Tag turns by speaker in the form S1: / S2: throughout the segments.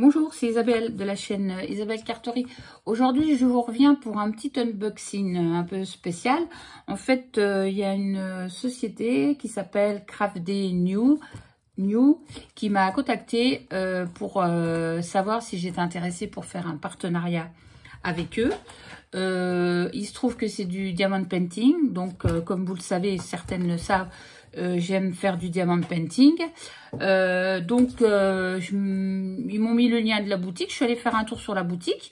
S1: Bonjour, c'est Isabelle de la chaîne Isabelle Carterie. Aujourd'hui, je vous reviens pour un petit unboxing un peu spécial. En fait, il y a une société qui s'appelle Crafty New qui m'a contacté pour savoir si j'étais intéressée pour faire un partenariat avec eux. Il se trouve que c'est du diamond painting, donc comme vous le savez, certaines le savent, j'aime faire du diamond painting. Ils m'ont mis le lien de la boutique. Je suis allée faire un tour sur la boutique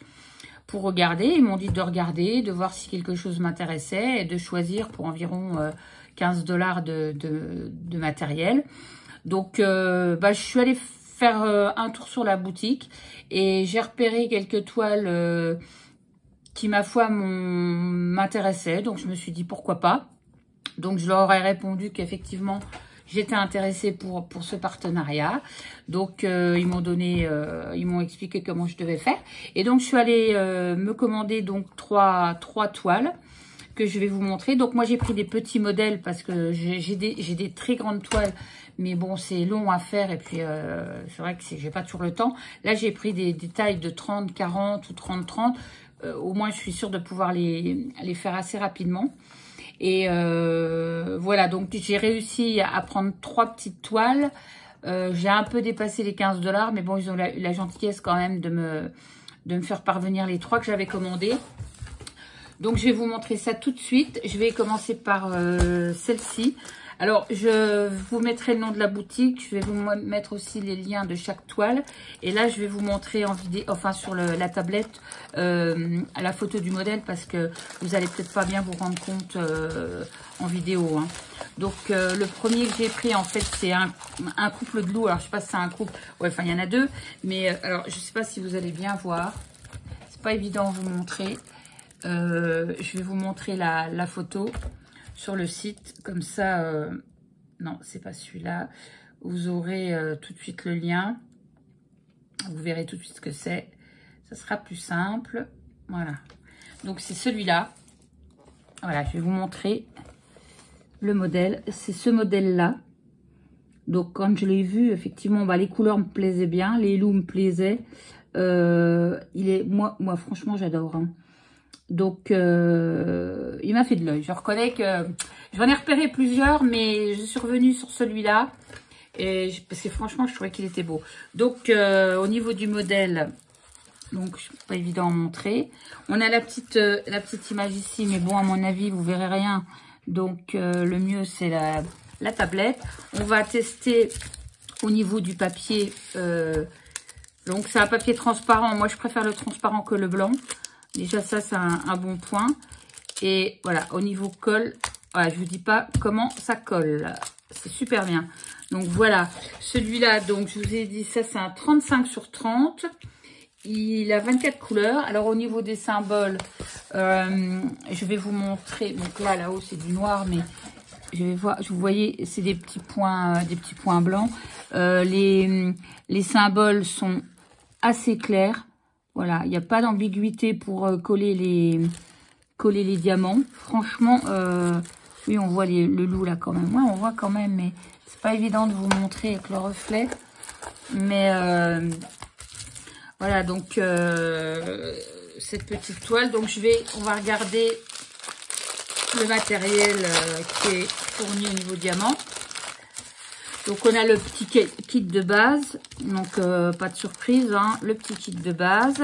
S1: pour regarder. Ils m'ont dit de regarder, de voir si quelque chose m'intéressait et de choisir pour environ 15 $ de matériel. Donc, je suis allée faire un tour sur la boutique et j'ai repéré quelques toiles qui, ma foi, m'intéressaient. Donc, je me suis dit pourquoi pas. Donc, je leur ai répondu qu'effectivement, j'étais intéressée pour ce partenariat. Donc, ils m'ont expliqué comment je devais faire. Et donc, je suis allée me commander donc trois toiles que je vais vous montrer. Donc, moi, j'ai pris des petits modèles parce que j'ai des très grandes toiles. Mais bon, c'est long à faire et puis c'est vrai que j'ai pas toujours le temps. Là, j'ai pris des tailles de 30, 40 ou 30, 30. Au moins, je suis sûre de pouvoir les faire assez rapidement. Et voilà, donc j'ai réussi à prendre 3 petites toiles. J'ai un peu dépassé les 15 $, mais bon, ils ont la gentillesse quand même de me faire parvenir les 3 que j'avais commandées. Donc, je vais vous montrer ça tout de suite. Je vais commencer par celle-ci. Alors, je vous mettrai le nom de la boutique. Je vais vous mettre aussi les liens de chaque toile. Et là, je vais vous montrer en vidéo, enfin sur la tablette, la photo du modèle parce que vous allez peut-être pas bien vous rendre compte en vidéo. Hein. Donc, le premier que j'ai pris, en fait, c'est un couple de loups. Alors, je sais pas si c'est un couple. Ouais, enfin, il y en a 2. Mais alors, je sais pas si vous allez bien voir. C'est pas évident de vous montrer. Je vais vous montrer la photo sur le site, comme ça, non, c'est pas celui-là. Vous aurez tout de suite le lien. Vous verrez tout de suite ce que c'est. Ça sera plus simple. Voilà. Donc, c'est celui-là. Voilà, je vais vous montrer le modèle. C'est ce modèle-là. Donc, quand je l'ai vu, effectivement, les couleurs me plaisaient bien. Les loups me plaisaient. Moi, franchement, j'adore. Hein. Donc, il m'a fait de l'œil. Je reconnais que j'en ai repéré plusieurs, mais je suis revenue sur celui-là. Parce que franchement, je trouvais qu'il était beau. Donc, au niveau du modèle, donc, pas évident à montrer. On a la petite image ici, mais bon, à mon avis, vous verrez rien. Donc, le mieux, c'est la tablette. On va tester au niveau du papier. Donc, c'est un papier transparent. Moi, je préfère le transparent que le blanc. Déjà, ça, c'est un bon point. Et voilà, au niveau colle, voilà, je vous dis pas comment ça colle. C'est super bien. Donc, voilà. Celui-là, donc, je vous ai dit, ça, c'est un 35 sur 30. Il a 24 couleurs. Alors, au niveau des symboles, je vais vous montrer. Donc là-haut, c'est du noir, mais je vais voir. Vous voyez, c'est des petits points blancs. Les symboles sont assez clairs. Voilà, il n'y a pas d'ambiguïté pour coller les diamants. Franchement, oui, on voit le loup là quand même. Ouais, on voit quand même, mais c'est pas évident de vous montrer avec le reflet. Mais voilà, donc cette petite toile. Donc on va regarder le matériel qui est fourni au niveau diamant. Donc, on a le petit kit de base. Donc, pas de surprise, hein. Le petit kit de base.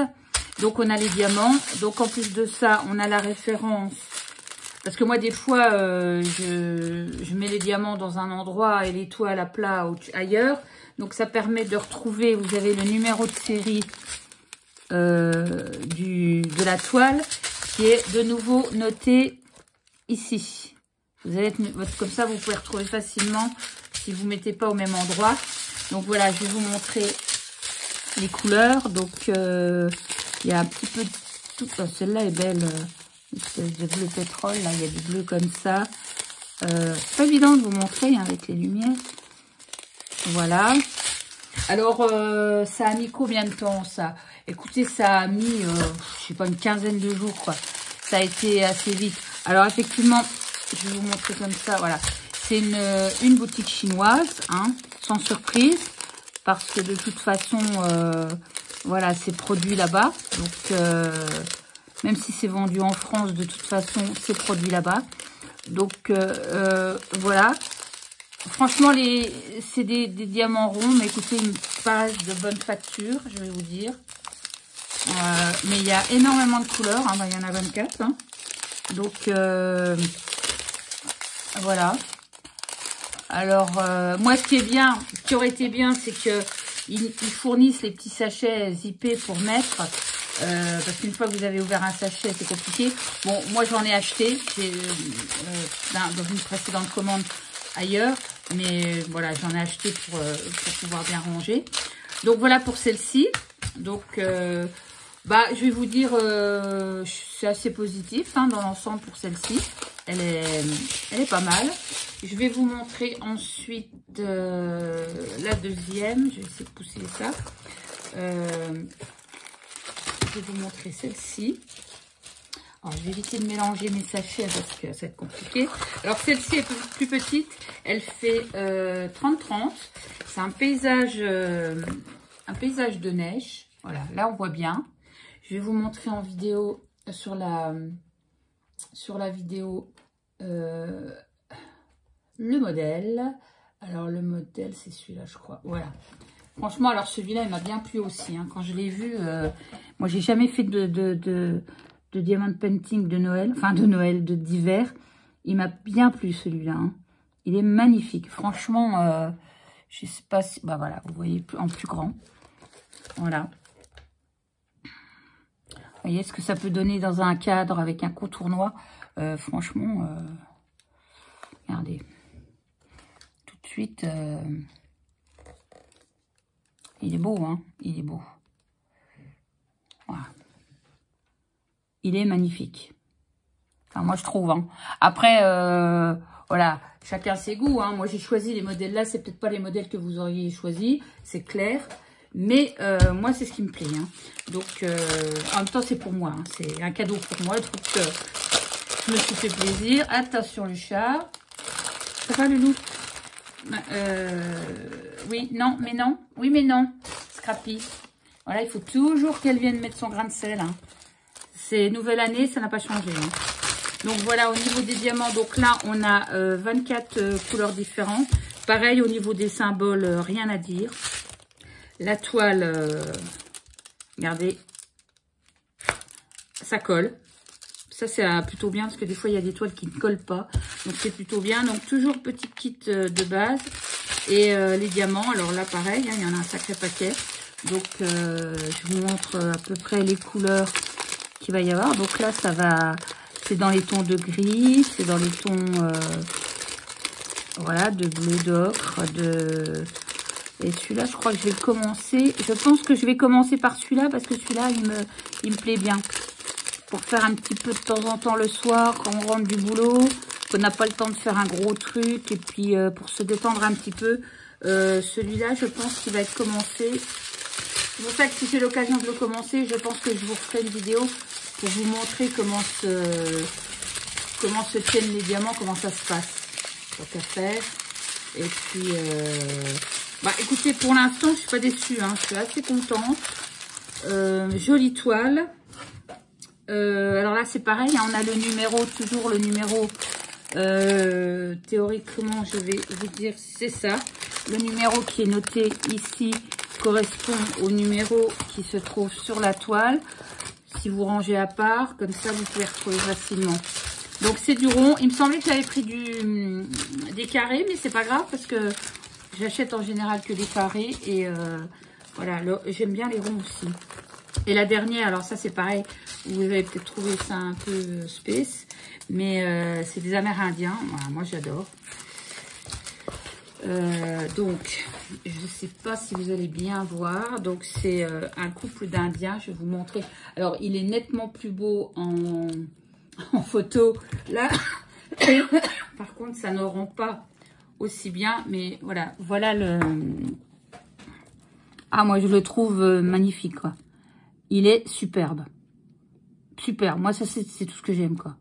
S1: Donc, on a les diamants. Donc, en plus de ça, on a la référence. Parce que moi, des fois, je mets les diamants dans un endroit et les toiles à plat ailleurs. Donc, ça permet de retrouver, vous avez le numéro de série de la toile qui est de nouveau noté ici. Vous allez comme ça, vous pouvez retrouver facilement si vous ne mettez pas au même endroit. Donc voilà, je vais vous montrer les couleurs. Donc il y a un petit peu de tout. Oh, celle-là est belle, une espèce de bleu pétrole. Là, il y a du bleu comme ça. C'est pas évident de vous montrer hein, avec les lumières. Voilà. Alors, ça a mis combien de temps ça? Écoutez, ça a mis, je sais pas, une quinzaine de jours quoi. Ça a été assez vite. Alors effectivement, je vais vous montrer comme ça. Voilà. C'est une boutique chinoise, hein, sans surprise, parce que de toute façon, voilà, c'est produit là-bas. Donc, même si c'est vendu en France, de toute façon, c'est produit là-bas. Donc, voilà. Franchement, c'est des diamants ronds, mais écoutez, ils me paraissent de bonne facture, je vais vous dire. Mais il y a énormément de couleurs, hein, bah, il y en a 24. Hein. Donc, voilà. Alors, moi, ce qui aurait été bien, c'est qu'ils fournissent les petits sachets zippés pour mettre. Parce qu'une fois que vous avez ouvert un sachet, c'est compliqué. Bon, moi, j'en ai acheté dans une précédente commande ailleurs. Mais voilà, j'en ai acheté pour pouvoir bien ranger. Donc, voilà pour celle-ci. Donc, je vais vous dire, c'est assez positif hein, dans l'ensemble pour celle-ci. Elle est pas mal. Je vais vous montrer ensuite la deuxième. Je vais essayer de pousser ça. Je vais vous montrer celle-ci. Alors, je vais éviter de mélanger mes sachets parce que ça va être compliqué. Alors, celle-ci est plus petite. Elle fait 30-30. C'est un paysage de neige. Voilà, là, on voit bien. Je vais vous montrer en vidéo sur la vidéo le modèle. Alors, le modèle, c'est celui-là, je crois. Voilà. Franchement, alors celui-là, il m'a bien plu aussi. Hein. Quand je l'ai vu, moi, j'ai jamais fait de diamond painting de Noël. Enfin, d'hiver. Il m'a bien plu, celui-là. Hein. Il est magnifique. Franchement, je sais pas si... Bah voilà, vous voyez en plus grand. Voilà. Vous voyez ce que ça peut donner dans un cadre avec un contournois. Franchement, regardez. Tout de suite, il est beau, hein. Il est beau. Voilà. Il est magnifique. Enfin, moi, je trouve. Hein. Après, voilà, chacun ses goûts. Hein. Moi, j'ai choisi les modèles là. C'est peut-être pas les modèles que vous auriez choisi. C'est clair. Mais moi, c'est ce qui me plaît. Hein. Donc, en même temps, c'est pour moi. Hein. C'est un cadeau pour moi. Donc, je me suis fait plaisir. Attention, le chat. Ça va, le loup? Oui, non, mais non. Oui, mais non. Scrappy. Voilà, il faut toujours qu'elle vienne mettre son grain de sel. Hein. C'est nouvelle année, ça n'a pas changé. Hein. Donc, voilà, au niveau des diamants. Donc là, on a 24 couleurs différentes. Pareil, au niveau des symboles, rien à dire. La toile, regardez, ça colle. Ça, c'est plutôt bien parce que des fois, il y a des toiles qui ne collent pas. Donc, c'est plutôt bien. Donc, toujours petit kit de base. Et les diamants, alors là, pareil, hein, il y en a un sacré paquet. Donc, je vous montre à peu près les couleurs qu'il va y avoir. Donc là, ça va, c'est dans les tons de gris, c'est dans les tons, voilà, de bleu d'ocre, Et celui-là, je crois que je vais le commencer. Je pense que je vais commencer par celui-là parce que celui-là, il me plaît bien. Pour faire un petit peu de temps en temps le soir, quand on rentre du boulot, qu'on n'a pas le temps de faire un gros truc. Et puis, pour se détendre un petit peu, celui-là, je pense qu'il va être commencé. C'est pour ça que si j'ai l'occasion de le commencer, je pense que je vous ferai une vidéo pour vous montrer comment se tiennent les diamants, comment ça se passe. Donc à faire. Et puis... bah, écoutez, pour l'instant, je suis pas déçue. Hein. Je suis assez contente. Jolie toile. Alors là, c'est pareil. Hein, on a le numéro, toujours le numéro. Théoriquement, je vais vous dire, c'est ça. Le numéro qui est noté ici correspond au numéro qui se trouve sur la toile. Si vous rangez à part, comme ça, vous pouvez retrouver facilement. Donc, c'est du rond. Il me semblait que j'avais pris des carrés, mais c'est pas grave parce que j'achète en général que des carrés. Et voilà, j'aime bien les ronds aussi. Et la dernière, alors ça, c'est pareil. Vous avez peut-être trouvé ça un peu space. Mais c'est des Amérindiens. Voilà, moi, j'adore. Donc, je ne sais pas si vous allez bien voir. Donc, c'est un couple d'Indiens. Je vais vous montrer. Alors, il est nettement plus beau en photo. Là, par contre, ça ne rend pas aussi bien. Mais voilà, voilà le... Ah, moi, je le trouve magnifique, quoi. Il est superbe. Superbe. Moi, ça, c'est tout ce que j'aime, quoi.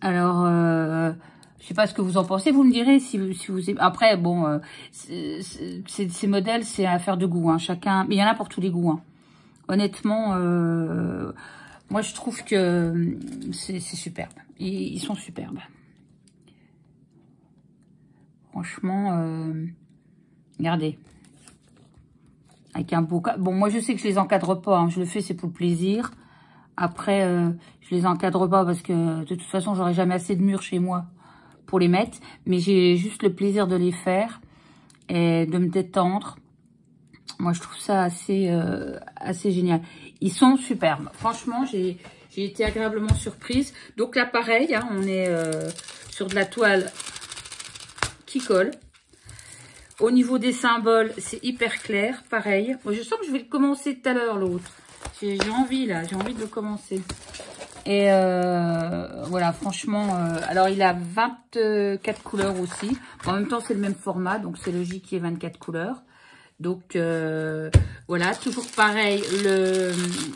S1: Alors... je sais pas ce que vous en pensez, vous me direz si vous aimez. Après, bon, ces modèles, c'est affaire de goût, hein, chacun, mais il y en a pour tous les goûts. Hein. Honnêtement, moi je trouve que c'est superbe. Ils sont superbes. Franchement, regardez. Avec un beau... Bon, moi je sais que je les encadre pas. Hein. Je le fais, c'est pour le plaisir. Après, je les encadre pas parce que de toute façon, j'aurai jamais assez de murs chez moi pour les mettre. Mais j'ai juste le plaisir de les faire et de me détendre. Moi, je trouve ça assez génial. Ils sont superbes. Franchement, j'ai été agréablement surprise. Donc là, pareil, hein, on est sur de la toile qui colle. Au niveau des symboles, c'est hyper clair. Pareil. Moi, je sens que je vais le commencer tout à l'heure, l'autre. J'ai envie, là. J'ai envie de le commencer. Et voilà, franchement. Alors, il a 24 couleurs aussi. En même temps, c'est le même format. Donc, c'est logique qu'il y ait 24 couleurs. Donc, voilà. Toujours pareil.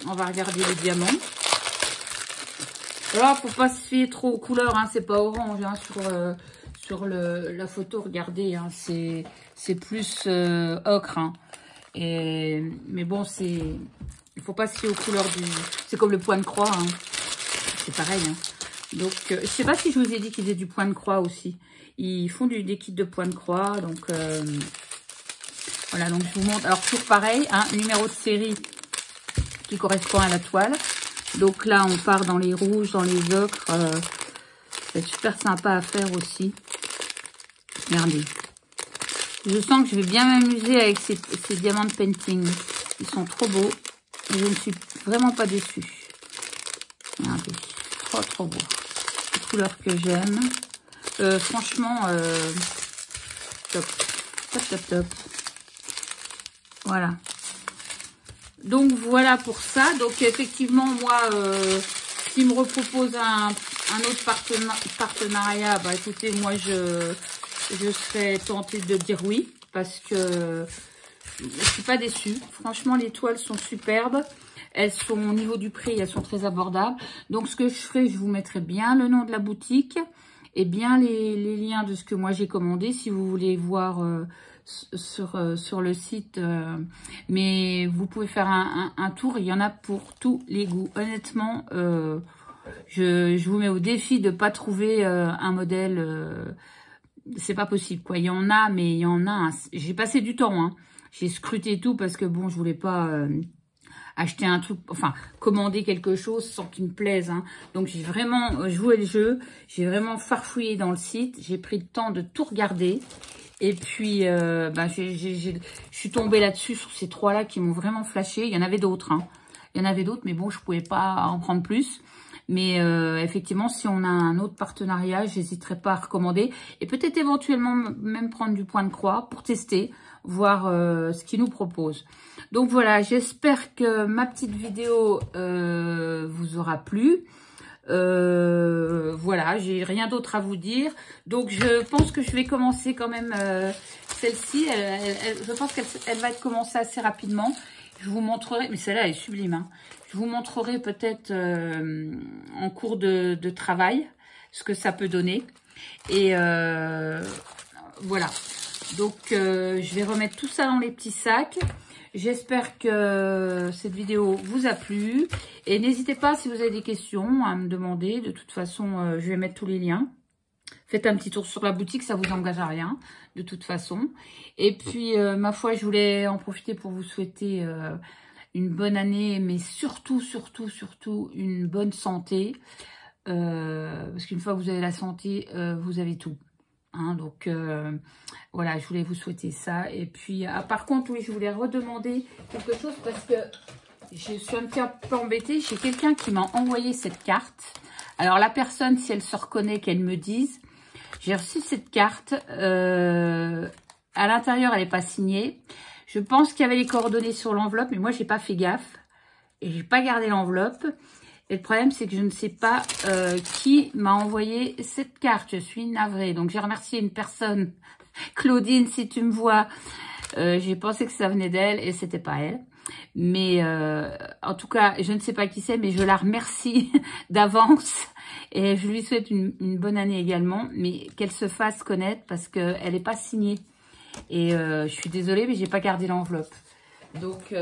S1: On va regarder le diamant. Alors, faut pas se fier trop aux couleurs. Hein, c'est pas orange. Hein, sur la photo, regardez. Hein, c'est plus ocre. Hein. Mais bon, il faut pas se fier aux couleurs du... C'est comme le point de croix. Hein. C'est pareil. Hein. Donc, je sais pas si je vous ai dit qu'ils faisaient du point de croix aussi. Ils font des kits de point de croix. Donc, voilà. Donc, je vous montre. Alors, toujours pareil. Hein, numéro de série qui correspond à la toile. Donc là, on part dans les rouges, dans les ocres. C'est super sympa à faire aussi. Regardez. Je sens que je vais bien m'amuser avec ces diamants de painting. Ils sont trop beaux. Et je ne suis vraiment pas déçue. Regardez. Trop beau. Les couleurs que j'aime. Franchement, top. Top. Voilà. Donc, voilà pour ça. Donc, effectivement, moi, s'il me repropose un autre partenariat, bah, écoutez, moi, je serais tentée de dire oui. Parce que je suis pas déçue. Franchement, les toiles sont superbes. Elles sont, au niveau du prix, elles sont très abordables. Donc, ce que je ferai, je vous mettrai bien le nom de la boutique et bien les liens de ce que moi j'ai commandé. Si vous voulez voir... sur le site, mais vous pouvez faire un tour, il y en a pour tous les goûts. Honnêtement, je vous mets au défi de pas trouver un modèle, c'est pas possible quoi. Il y en a, mais il y en a, j'ai passé du temps, hein. J'ai scruté tout parce que bon, je voulais pas acheter un truc, enfin commander quelque chose sans qu'il me plaise, hein. Donc j'ai vraiment joué le jeu, j'ai vraiment farfouillé dans le site, j'ai pris le temps de tout regarder. Et puis, je suis tombée là-dessus, sur ces trois-là qui m'ont vraiment flashé. Il y en avait d'autres, hein. Il y en avait d'autres, mais bon, je pouvais pas en prendre plus. Mais effectivement, si on a un autre partenariat, j'hésiterai pas à recommander. Et peut-être éventuellement même prendre du point de croix pour tester, voir ce qu'ils nous proposent. Donc voilà, j'espère que ma petite vidéo vous aura plu. Voilà, j'ai rien d'autre à vous dire. Donc je pense que je vais commencer quand même celle-ci. Je pense qu'elle va être commencée assez rapidement. Je vous montrerai, mais celle-là elle est sublime, hein. Je vous montrerai peut-être en cours de travail ce que ça peut donner. Et voilà. Donc je vais remettre tout ça dans les petits sacs. J'espère que cette vidéo vous a plu. Et n'hésitez pas, si vous avez des questions, à me demander. De toute façon, je vais mettre tous les liens. Faites un petit tour sur la boutique, ça vous engage à rien, de toute façon. Et puis, ma foi, je voulais en profiter pour vous souhaiter une bonne année, mais surtout une bonne santé. Parce qu'une fois que vous avez la santé, vous avez tout. Hein, donc voilà, je voulais vous souhaiter ça. Et puis par contre, oui, je voulais redemander quelque chose parce que je suis un petit peu embêtée. J'ai quelqu'un qui m'a envoyé cette carte. Alors la personne, si elle se reconnaît, qu'elle me dise. J'ai reçu cette carte. À l'intérieur, elle n'est pas signée. Je pense qu'il y avait les coordonnées sur l'enveloppe, mais moi j'ai pas fait gaffe et j'ai pas gardé l'enveloppe. Et le problème, c'est que je ne sais pas qui m'a envoyé cette carte. Je suis navrée. Donc, j'ai remercié une personne. Claudine, si tu me vois, j'ai pensé que ça venait d'elle et c'était pas elle. Mais en tout cas, je ne sais pas qui c'est, mais je la remercie d'avance. Et je lui souhaite une bonne année également. Mais qu'elle se fasse connaître parce qu'elle n'est pas signée. Et je suis désolée, mais j'ai pas gardé l'enveloppe. Donc...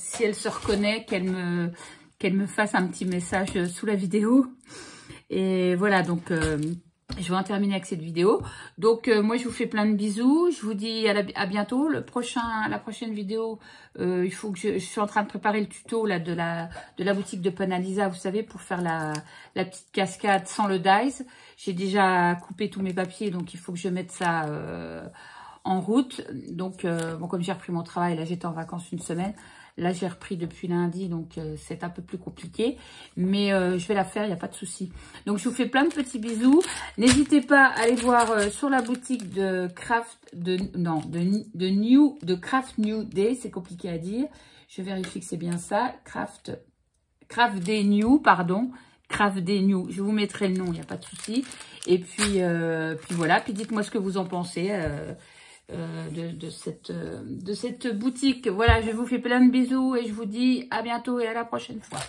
S1: si elle se reconnaît, qu'elle me fasse un petit message sous la vidéo. Et voilà, donc je vais en terminer avec cette vidéo. Donc moi je vous fais plein de bisous. Je vous dis à bientôt. La prochaine vidéo, il faut que je suis en train de préparer le tuto là de la boutique de Penalisa, vous savez, pour faire la petite cascade sans le dies. J'ai déjà coupé tous mes papiers, donc il faut que je mette ça en route. Donc bon, comme j'ai repris mon travail, là j'étais en vacances une semaine. Là, j'ai repris depuis lundi, donc c'est un peu plus compliqué. Mais je vais la faire, il n'y a pas de souci. Donc, je vous fais plein de petits bisous. N'hésitez pas à aller voir sur la boutique de Craft New Day. C'est compliqué à dire. Je vérifie que c'est bien ça. Craft Day New, pardon. Craft Day New. Je vous mettrai le nom, il n'y a pas de souci. Et puis voilà. Puis dites-moi ce que vous en pensez. De cette boutique. Voilà, je vous fais plein de bisous et je vous dis à bientôt et à la prochaine fois.